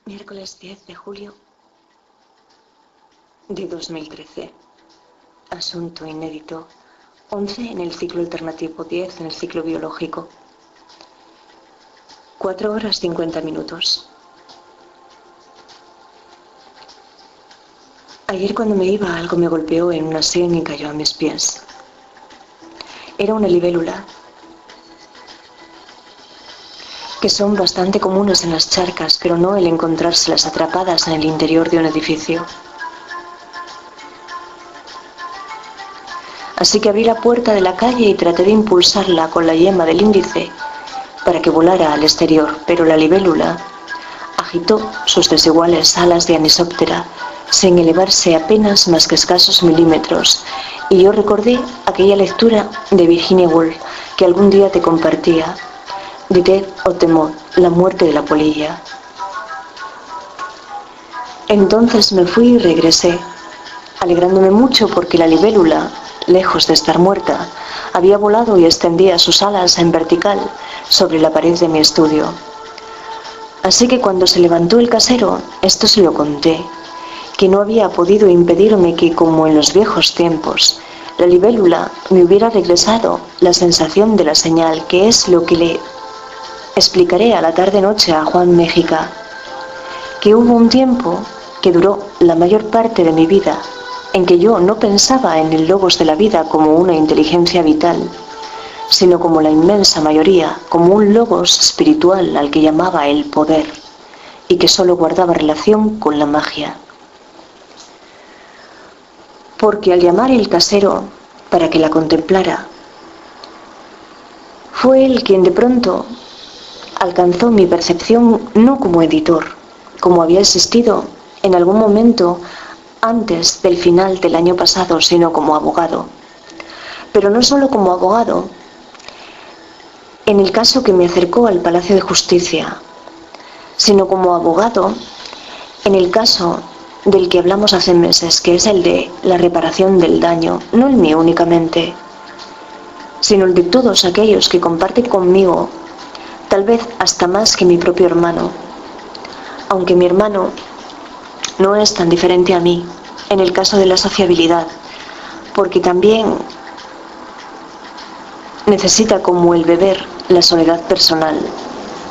Miércoles 10 de julio de 2013. Asunto inédito. 11 en el ciclo alternativo, 10 en el ciclo biológico. 4 horas 50 minutos. Ayer cuando me iba algo me golpeó en una sien y cayó a mis pies. Era una libélula, que son bastante comunes en las charcas, pero no el encontrárselas atrapadas en el interior de un edificio. Así que abrí la puerta de la calle y traté de impulsarla con la yema del índice para que volara al exterior, pero la libélula agitó sus desiguales alas de anisóptera sin elevarse apenas más que escasos milímetros, y yo recordé aquella lectura de Virginia Woolf que algún día te compartía, de Death of the Moth, la muerte de la polilla. Entonces me fui y regresé, alegrándome mucho porque la libélula, lejos de estar muerta, había volado y extendía sus alas en vertical sobre la pared de mi estudio. Así que cuando se levantó el casero, esto se lo conté, que no había podido impedirme que, como en los viejos tiempos, la libélula me hubiera regresado la sensación de la señal, que es lo que le explicaré a la tarde-noche a Juan Méxica, que hubo un tiempo que duró la mayor parte de mi vida en que yo no pensaba en el logos de la vida como una inteligencia vital, sino como la inmensa mayoría, como un logos espiritual al que llamaba el poder, y que solo guardaba relación con la magia. Porque al llamar el casero para que la contemplara, fue él quien de pronto alcanzó mi percepción no como editor, como había existido en algún momento antes del final del año pasado, sino como abogado. Pero no solo como abogado, en el caso que me acercó al Palacio de Justicia, sino como abogado en el caso del que hablamos hace meses, que es el de la reparación del daño, no el mío únicamente, sino el de todos aquellos que comparten conmigo, tal vez hasta más que mi propio hermano, aunque mi hermano no es tan diferente a mí en el caso de la sociabilidad, porque también necesita, como el beber, la soledad personal,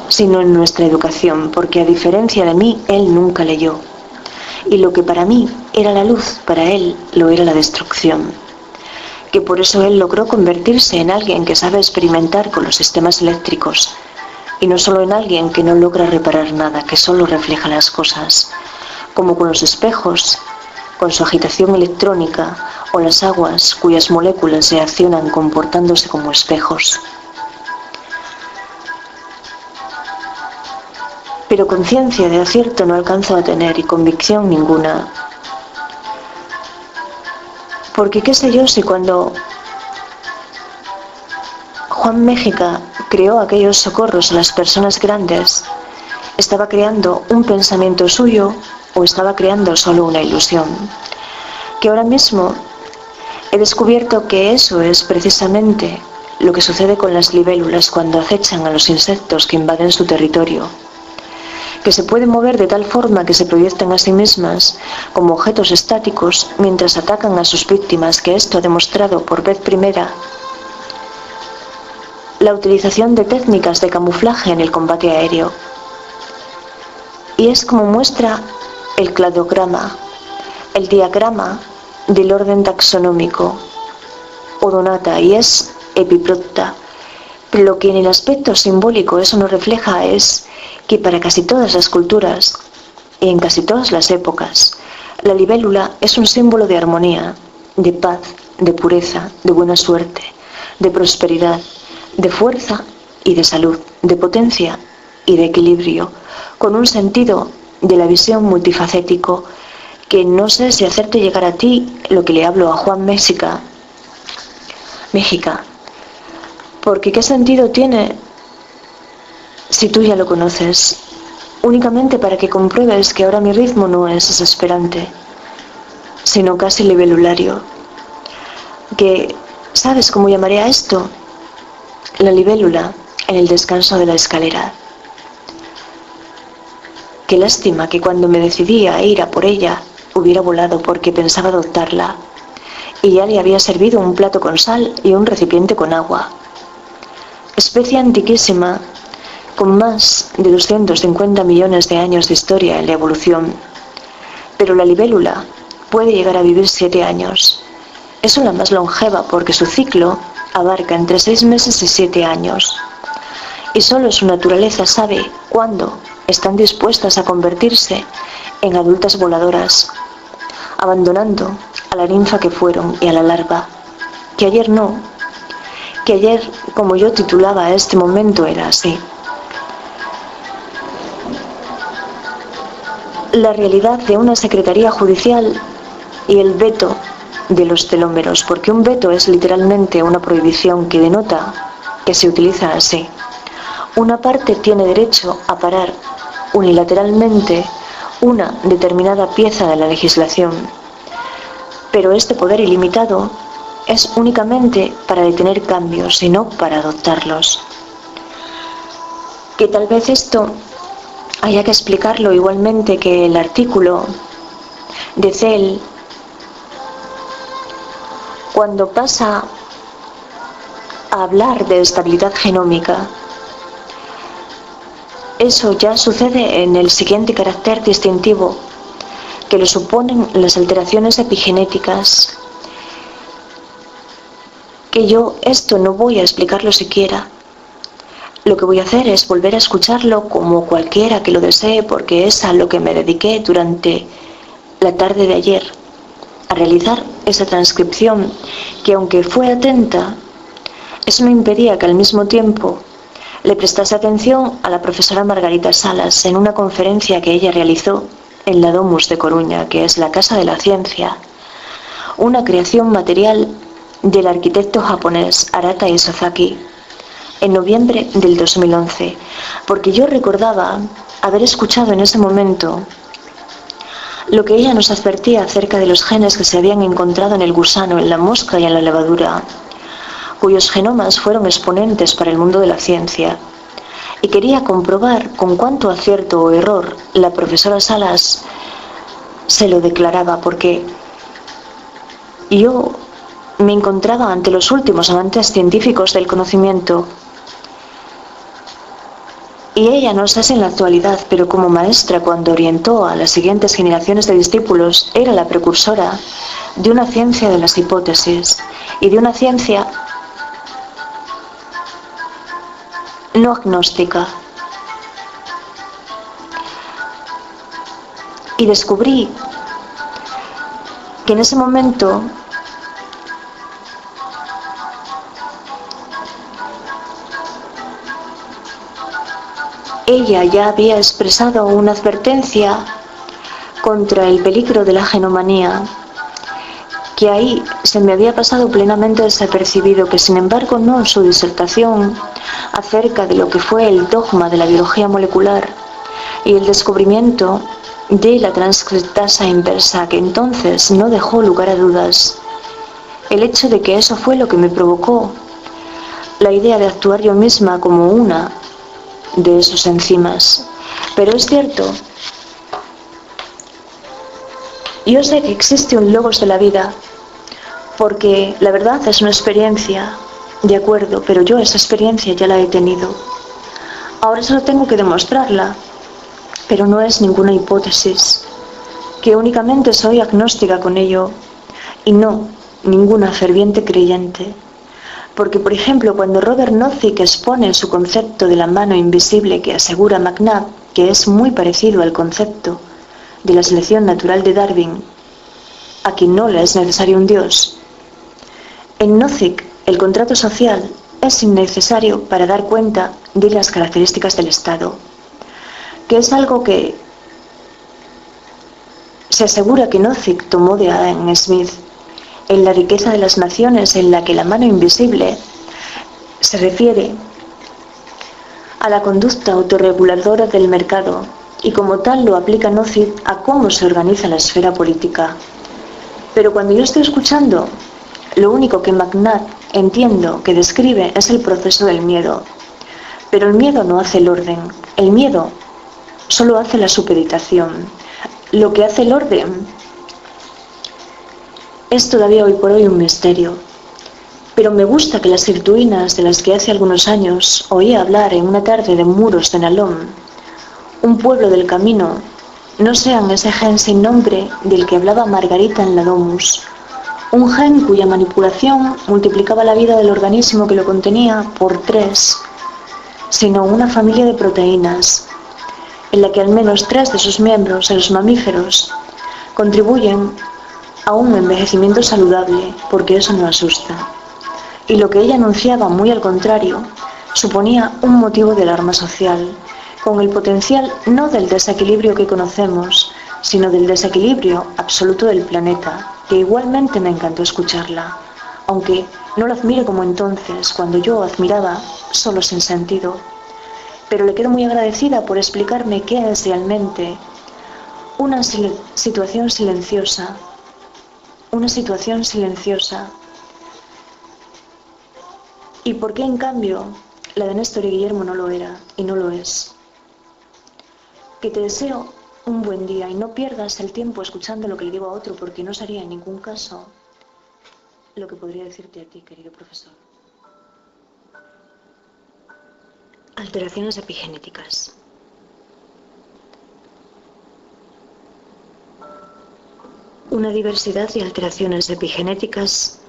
sino en nuestra educación, porque a diferencia de mí, él nunca leyó, y lo que para mí era la luz, para él lo era la destrucción, que por eso él logró convertirse en alguien que sabe experimentar con los sistemas eléctricos, y no solo en alguien que no logra reparar nada, que solo refleja las cosas, como con los espejos, con su agitación electrónica, o las aguas cuyas moléculas reaccionan comportándose como espejos. Pero conciencia de acierto no alcanzo a tener y convicción ninguna. Porque qué sé yo si cuando Juan Méxica creó aquellos socorros a las personas grandes, estaba creando un pensamiento suyo o estaba creando solo una ilusión. Que ahora mismo he descubierto que eso es precisamente lo que sucede con las libélulas cuando acechan a los insectos que invaden su territorio, que se pueden mover de tal forma que se proyectan a sí mismas como objetos estáticos mientras atacan a sus víctimas, que esto ha demostrado por vez primera la utilización de técnicas de camuflaje en el combate aéreo. Y es como muestra el cladograma, el diagrama del orden taxonómico Odonata, y es epiprocta. Pero lo que en el aspecto simbólico eso nos refleja es que para casi todas las culturas y en casi todas las épocas, la libélula es un símbolo de armonía, de paz, de pureza, de buena suerte, de prosperidad, de fuerza y de salud, de potencia y de equilibrio, con un sentido de la visión multifacético que no sé si hacerte llegar a ti lo que le hablo a Juan Méxica, porque qué sentido tiene si tú ya lo conoces, únicamente para que compruebes que ahora mi ritmo no es desesperante, sino casi libelulario, que ¿sabes cómo llamaré a esto? La libélula en el descanso de la escalera. Qué lástima que cuando me decidí a ir a por ella, hubiera volado porque pensaba adoptarla. Y ya le había servido un plato con sal y un recipiente con agua. Especie antiquísima, con más de 250 millones de años de historia en la evolución. Pero la libélula puede llegar a vivir 7 años. Es la más longeva porque su ciclo abarca entre 6 meses y 7 años. Y solo su naturaleza sabe cuándo están dispuestas a convertirse en adultas voladoras, abandonando a la ninfa que fueron y a la larva. Que ayer no, que ayer, como yo titulaba a este momento, era así. La realidad de una secretaría judicial y el veto de los telómeros, porque un veto es literalmente una prohibición que denota que se utiliza así. Una parte tiene derecho a parar unilateralmente una determinada pieza de la legislación, pero este poder ilimitado es únicamente para detener cambios y no para adoptarlos. Que tal vez esto haya que explicarlo igualmente que el artículo de Cell, cuando pasa a hablar de estabilidad genómica, eso ya sucede en el siguiente carácter distintivo, que lo suponen las alteraciones epigenéticas, que yo esto no voy a explicarlo siquiera. Lo que voy a hacer es volver a escucharlo como cualquiera que lo desee, porque es a lo que me dediqué durante la tarde de ayer, a realizar esa transcripción que, aunque fue atenta, eso no impedía que al mismo tiempo le prestase atención a la profesora Margarita Salas en una conferencia que ella realizó en la Domus de Coruña, que es la Casa de la Ciencia, una creación material del arquitecto japonés Arata Isozaki, en noviembre del 2011, porque yo recordaba haber escuchado en ese momento lo que ella nos advertía acerca de los genes que se habían encontrado en el gusano, en la mosca y en la levadura, cuyos genomas fueron exponentes para el mundo de la ciencia. Y quería comprobar con cuánto acierto o error la profesora Salas se lo declaraba, porque yo me encontraba ante los últimos avances científicos del conocimiento. Y ella no sé si en la actualidad, pero como maestra, cuando orientó a las siguientes generaciones de discípulos, era la precursora de una ciencia de las hipótesis y de una ciencia no agnóstica. Y descubrí que en ese momento ella ya había expresado una advertencia contra el peligro de la genomanía, que ahí se me había pasado plenamente desapercibido, que sin embargo no en su disertación acerca de lo que fue el dogma de la biología molecular y el descubrimiento de la transcriptasa inversa, que entonces no dejó lugar a dudas. El hecho de que eso fue lo que me provocó la idea de actuar yo misma como una de esos enzimas. Pero es cierto, yo sé que existe un logos de la vida, porque la verdad es una experiencia, de acuerdo, pero yo esa experiencia ya la he tenido. Ahora solo tengo que demostrarla, pero no es ninguna hipótesis, que únicamente soy agnóstica con ello y no ninguna ferviente creyente. Porque, por ejemplo, cuando Robert Nozick expone su concepto de la mano invisible que asegura McNabb, que es muy parecido al concepto de la selección natural de Darwin, a quien no le es necesario un Dios, en Nozick el contrato social es innecesario para dar cuenta de las características del Estado, que es algo que se asegura que Nozick tomó de Adam Smith en La riqueza de las naciones, en la que la mano invisible se refiere a la conducta autorreguladora del mercado y como tal lo aplica Nozick a cómo se organiza la esfera política. Pero cuando yo estoy escuchando, lo único que McNabb entiendo que describe es el proceso del miedo. Pero el miedo no hace el orden. El miedo solo hace la supeditación. Lo que hace el orden es todavía hoy por hoy un misterio. Pero me gusta que las sirtuinas de las que hace algunos años oí hablar en una tarde de Muros de Nalón, un pueblo del camino, no sean ese gen sin nombre del que hablaba Margarita en la Domus, un gen cuya manipulación multiplicaba la vida del organismo que lo contenía por 3, sino una familia de proteínas, en la que al menos 3 de sus miembros, los mamíferos, contribuyen a un envejecimiento saludable, porque eso no asusta. Y lo que ella anunciaba, muy al contrario, suponía un motivo de alarma social, con el potencial no del desequilibrio que conocemos, sino del desequilibrio absoluto del planeta, que igualmente me encantó escucharla, aunque no lo admire como entonces, cuando yo admiraba solo sin sentido. Pero le quedo muy agradecida por explicarme qué es realmente una situación silenciosa, y por qué en cambio la de Néstor y Guillermo no lo era y no lo es. Que te deseo un buen día y no pierdas el tiempo escuchando lo que le digo a otro, porque no sería en ningún caso lo que podría decirte a ti, querido profesor. Alteraciones epigenéticas. Una diversidad de alteraciones epigenéticas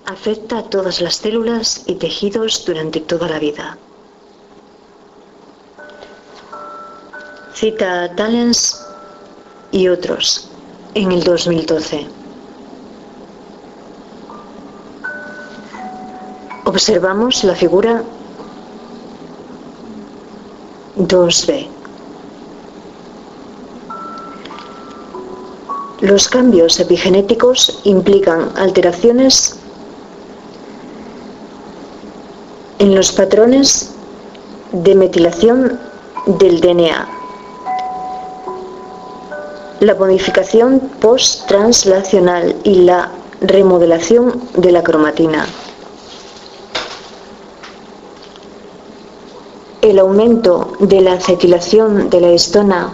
afecta a todas las células y tejidos durante toda la vida. Cita a Talens y otros en el 2012. Observamos la figura 2b. Los cambios epigenéticos implican alteraciones en los patrones de metilación del DNA, la modificación post-translacional y la remodelación de la cromatina. El aumento de la acetilación de la histona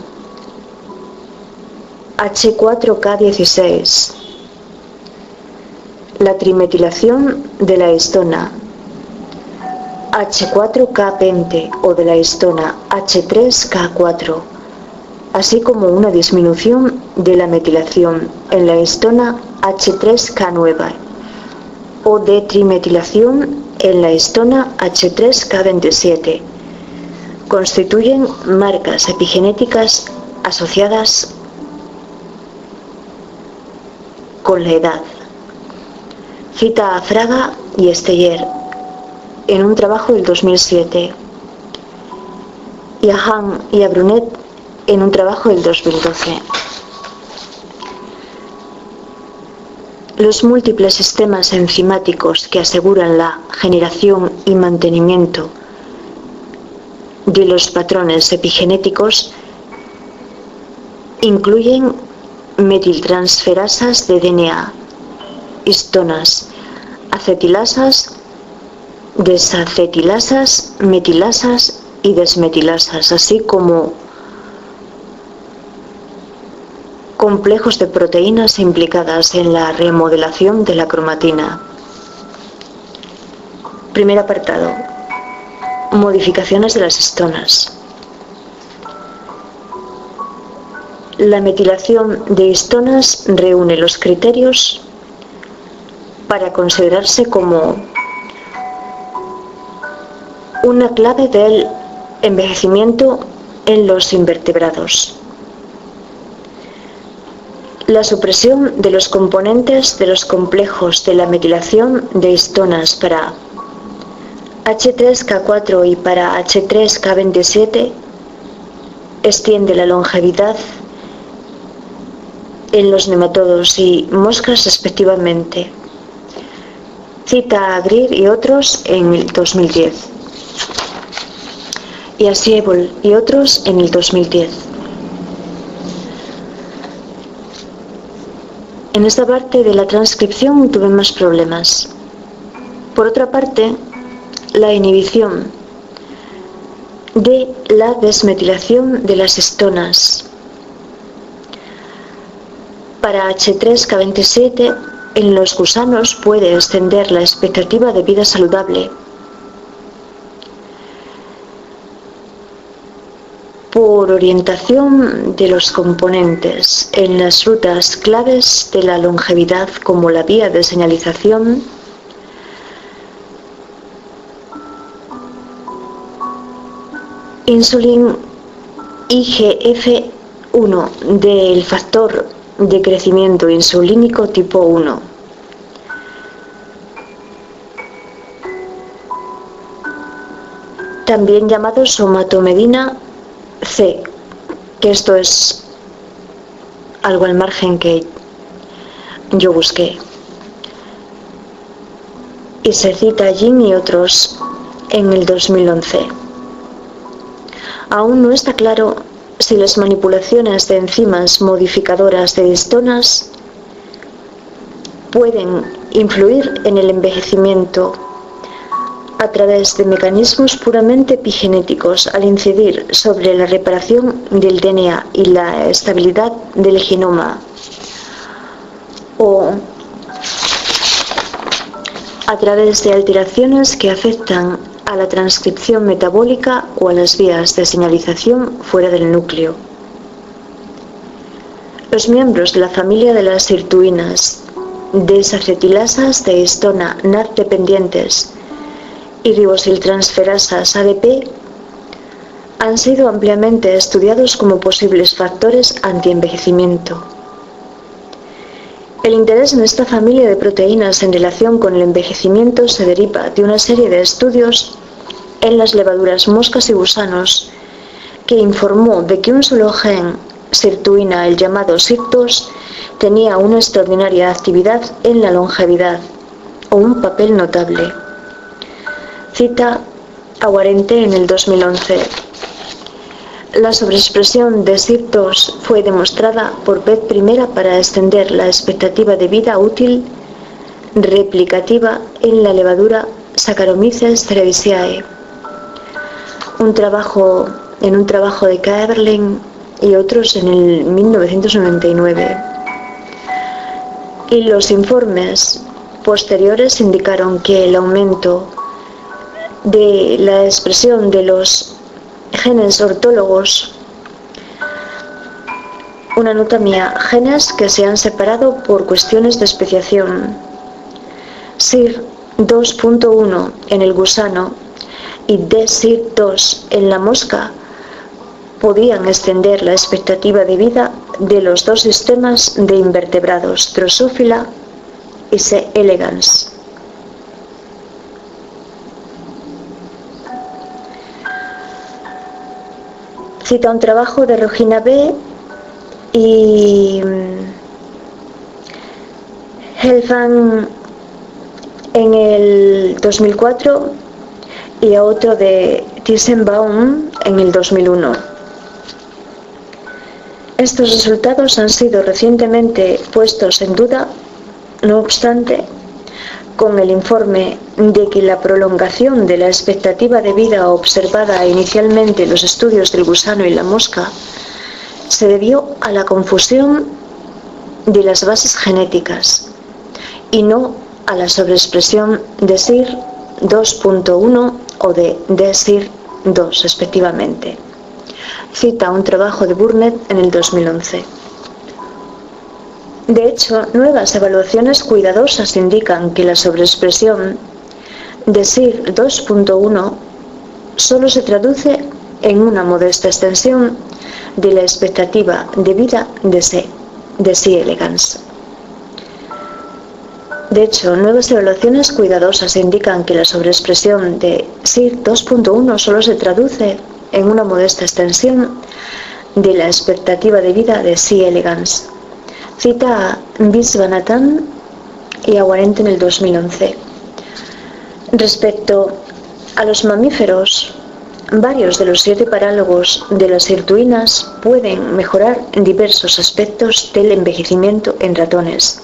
H4K16, la trimetilación de la histona H4K20 o de la histona H3K4, así como una disminución de la metilación en la histona H3K9 o de trimetilación en la histona H3K27, constituyen marcas epigenéticas asociadas con la edad. Cita a Fraga y Esteller en un trabajo del 2007 y a Hahn y a Brunet en un trabajo del 2012. Los múltiples sistemas enzimáticos que aseguran la generación y mantenimiento de los patrones epigenéticos incluyen metiltransferasas de DNA, histonas, acetilasas, desacetilasas, metilasas y desmetilasas, así como complejos de proteínas implicadas en la remodelación de la cromatina. Primer apartado. Modificaciones de las histonas. La metilación de histonas reúne los criterios para considerarse como una clave del envejecimiento en los invertebrados. La supresión de los componentes de los complejos de la metilación de histonas para H3K4 y para H3K27 extiende la longevidad en los nematodos y moscas respectivamente. Cita a Greer y otros en el 2010 y a Siebel y otros en el 2010. En esta parte de la transcripción tuve más problemas. Por otra parte, la inhibición de la desmetilación de las histonas. Para H3K27, en los gusanos puede extender la expectativa de vida saludable. Por orientación de los componentes en las rutas claves de la longevidad, como la vía de señalización, insulin IGF-1 del factor de crecimiento insulínico tipo 1. También llamado somatomedina C, que esto es algo al margen que yo busqué. Y se cita allí y otros en el 2011. Aún no está claro si las manipulaciones de enzimas modificadoras de histonas pueden influir en el envejecimiento a través de mecanismos puramente epigenéticos al incidir sobre la reparación del DNA y la estabilidad del genoma, o a través de alteraciones que afectan a la transcripción metabólica o a las vías de señalización fuera del núcleo. Los miembros de la familia de las sirtuinas, desacetilasas de histona NAD dependientes y ribosiltransferasas ADP han sido ampliamente estudiados como posibles factores antienvejecimiento. El interés en esta familia de proteínas en relación con el envejecimiento se deriva de una serie de estudios en las levaduras, moscas y gusanos que informó de que un solo gen sirtuina, el llamado SIRT2, tenía una extraordinaria actividad en la longevidad o un papel notable. Cita a Guarente en el 2011. La sobreexpresión de SIRT2 fue demostrada por vez primera para extender la expectativa de vida útil replicativa en la levadura Saccharomyces cerevisiae. En un trabajo de Kaeberlein y otros en el 1999. Y los informes posteriores indicaron que el aumento de la expresión de los genes ortólogos, una nota mía, genes que se han separado por cuestiones de especiación, SIR 2.1 en el gusano y DSIR2 en la mosca, podían extender la expectativa de vida de los dos sistemas de invertebrados, Drosophila y C. elegans. Cita un trabajo de Regina B. y Helfand en el 2004 y a otro de Tissenbaum en el 2001. Estos resultados han sido recientemente puestos en duda, no obstante, con el informe de que la prolongación de la expectativa de vida observada inicialmente en los estudios del gusano y la mosca se debió a la confusión de las bases genéticas y no a la sobreexpresión de SIR 2.1 o de DSIR2 respectivamente. Cita un trabajo de Burnett en el 2011. De hecho, nuevas evaluaciones cuidadosas indican que la sobreexpresión de SIR 2.1 solo se traduce en una modesta extensión de la expectativa de vida de C. elegans. De hecho, nuevas evaluaciones cuidadosas indican que la sobreexpresión de SIR 2.1 solo se traduce en una modesta extensión de la expectativa de vida de C. elegans. Cita a Viswanathan y a Guarente en el 2011. Respecto a los mamíferos, varios de los 7 parálogos de las sirtuinas pueden mejorar en diversos aspectos del envejecimiento en ratones.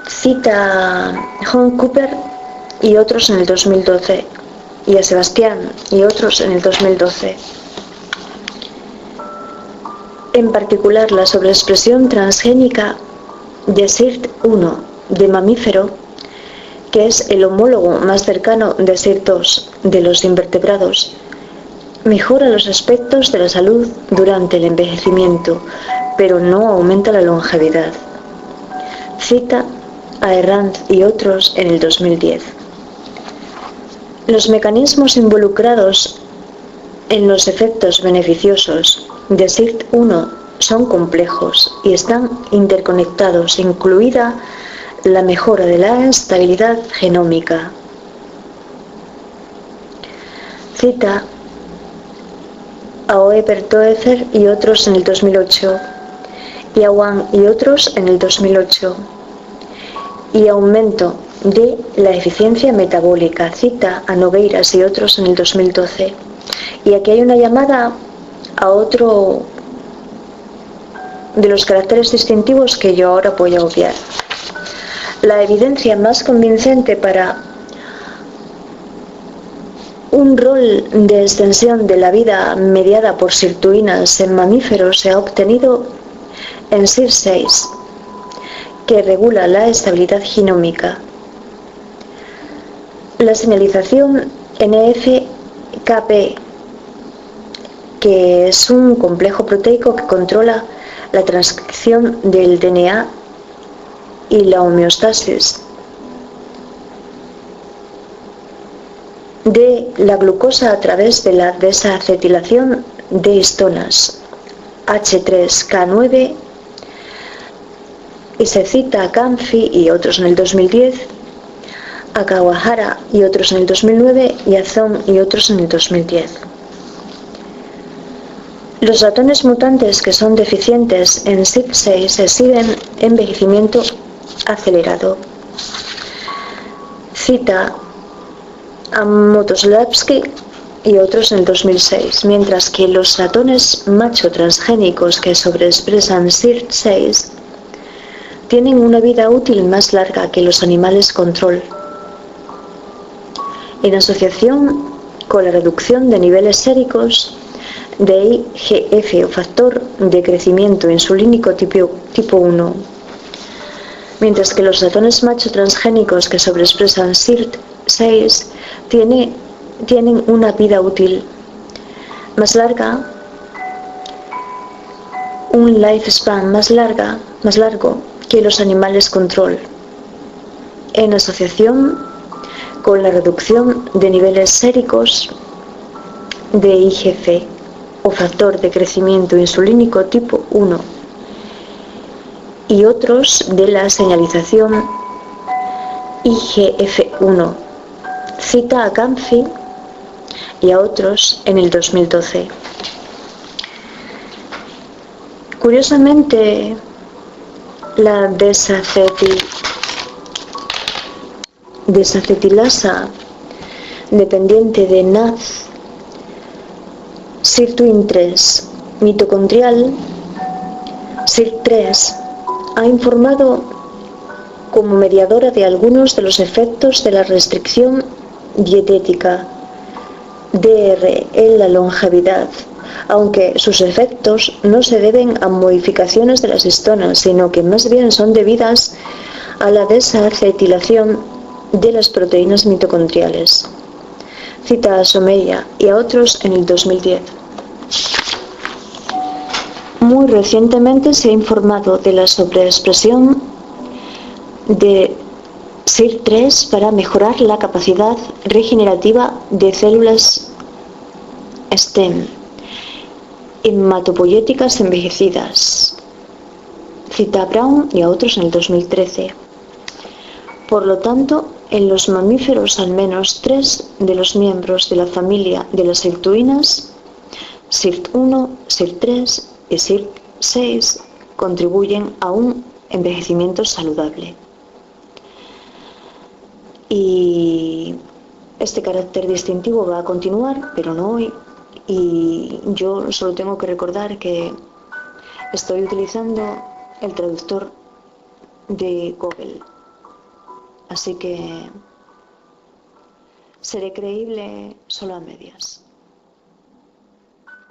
Cita a John Cooper y otros en el 2012 y a Sebastián y otros en el 2012. En particular, la sobreexpresión transgénica de SIRT1 de mamífero, que es el homólogo más cercano de SIRT2 de los invertebrados, mejora los aspectos de la salud durante el envejecimiento, pero no aumenta la longevidad. Cita a Herranz y otros en el 2010. Los mecanismos involucrados en los efectos beneficiosos de SIRT1 son complejos y están interconectados, incluida la mejora de la estabilidad genómica. Cita a Oeber Toefer y otros en el 2008, y a Wang y otros en el 2008, y aumento de la eficiencia metabólica. Cita a Nogueiras y otros en el 2012. Y aquí hay una llamada a otro de los caracteres distintivos que yo ahora voy a obviar. La evidencia más convincente para un rol de extensión de la vida mediada por sirtuinas en mamíferos se ha obtenido en SIR6, que regula la estabilidad genómica. La señalización NF-κB, que es un complejo proteico que controla la transcripción del DNA y la homeostasis de la glucosa a través de la desacetilación de histonas H3K9, y se cita a Canfi y otros en el 2010, a Kawahara y otros en el 2009 y a Zhong y otros en el 2010. Los ratones mutantes que son deficientes en SIRT6 exhiben envejecimiento acelerado. Cita a Motoslavsky y otros en el 2006, mientras que los ratones macho transgénicos que sobreexpresan SIRT6 tienen una vida útil más larga que los animales control, en asociación con la reducción de niveles séricos de IGF o factor de crecimiento insulínico tipo 1, mientras que los ratones macho transgénicos que sobreexpresan SIRT6 tienen una vida útil más larga, un lifespan más largo que los animales control, en asociación con la reducción de niveles séricos de IGF o factor de crecimiento insulínico tipo 1 y otros de la señalización IGF-1. Cita a Canfi y a otros en el 2012. Curiosamente, la desacetilasa dependiente de NAZ SIRTwin3 mitocondrial SIRT3 ha informado como mediadora de algunos de los efectos de la restricción dietética DR en la longevidad, aunque sus efectos no se deben a modificaciones de las histonas, sino que más bien son debidas a la desacetilación de las proteínas mitocondriales. Cita a Someya y a otros en el 2010. Muy recientemente se ha informado de la sobreexpresión de SIRT3 para mejorar la capacidad regenerativa de células STEM hematopoyéticas envejecidas. Cita a Brown y a otros en el 2013. Por lo tanto, en los mamíferos al menos 3 de los miembros de la familia de las sirtuinas, SIRT1, SIRT3 y SIRT6, contribuyen a un envejecimiento saludable. Y este carácter distintivo va a continuar, pero no hoy. Y yo solo tengo que recordar que estoy utilizando el traductor de Google. Así que Seré creíble solo a medias,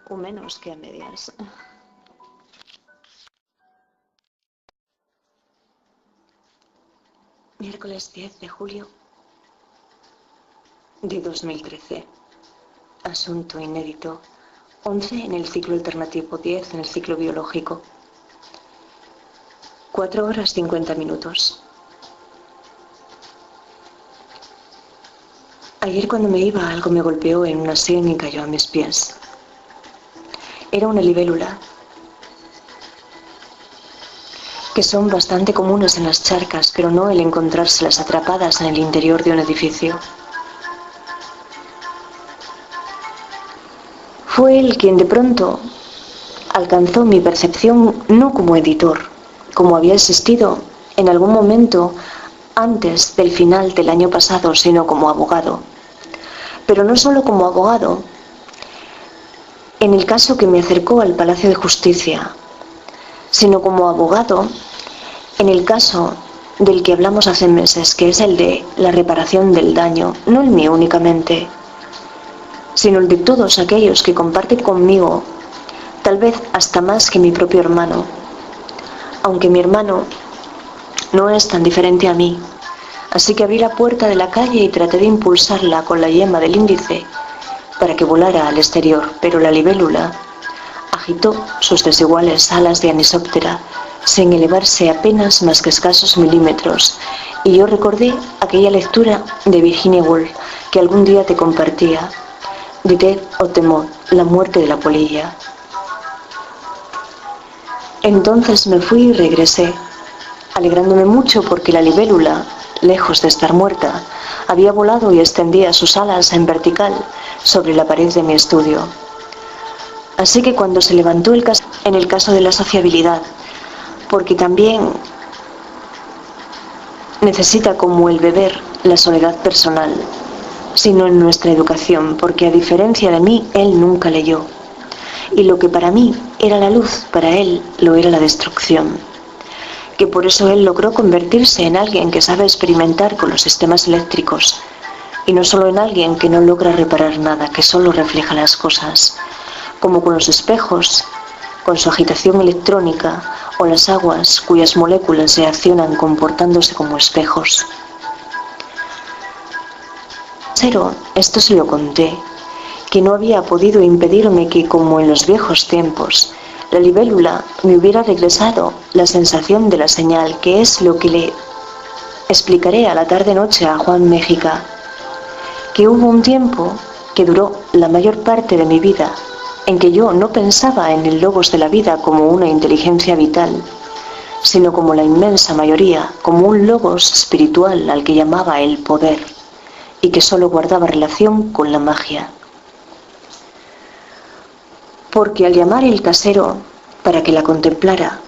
o menos que a medias. Miércoles 10 de julio de 2013. Asunto inédito. 11 en el ciclo alternativo, 10 en el ciclo biológico. 4 horas 50 minutos. Ayer cuando me iba algo me golpeó en una sien y cayó a mis pies. Era una libélula, que son bastante comunes en las charcas, pero no el encontrárselas atrapadas en el interior de un edificio. Fue él quien de pronto alcanzó mi percepción no como editor, como había existido en algún momento antes del final del año pasado, sino como abogado. Pero no solo como abogado, en el caso que me acercó al Palacio de Justicia, sino como abogado en el caso del que hablamos hace meses, que es el de la reparación del daño, no el mío únicamente, sino el de todos aquellos que comparten conmigo, tal vez hasta más que mi propio hermano, aunque mi hermano no es tan diferente a mí. Así que abrí la puerta de la calle y traté de impulsarla con la yema del índice para que volara al exterior, pero la libélula agitó sus desiguales alas de anisóptera sin elevarse apenas más que escasos milímetros, y yo recordé aquella lectura de Virginia Woolf que algún día te compartía, The Death of the Moth, la muerte de la polilla. Entonces me fui y regresé, alegrándome mucho porque la libélula, lejos de estar muerta, había volado y extendía sus alas en vertical sobre la pared de mi estudio. Así que cuando se levantó en el caso de la sociabilidad, porque también necesita como el beber la soledad personal, sino en nuestra educación, porque a diferencia de mí, él nunca leyó. Y lo que para mí era la luz, para él lo era la destrucción. Que por eso él logró convertirse en alguien que sabe experimentar con los sistemas eléctricos, y no solo en alguien que no logra reparar nada, que solo refleja las cosas, como con los espejos, con su agitación electrónica, o las aguas cuyas moléculas se accionan comportándose como espejos. Pero esto se lo conté, que no había podido impedirme que, como en los viejos tiempos, la libélula me hubiera regresado la sensación de la señal, que es lo que le explicaré a la tarde-noche a Juan Méjica, que hubo un tiempo que duró la mayor parte de mi vida, en que yo no pensaba en el logos de la vida como una inteligencia vital, sino como la inmensa mayoría, como un logos espiritual al que llamaba el poder, y que solo guardaba relación con la magia. Porque al llamar el casero para que la contemplara,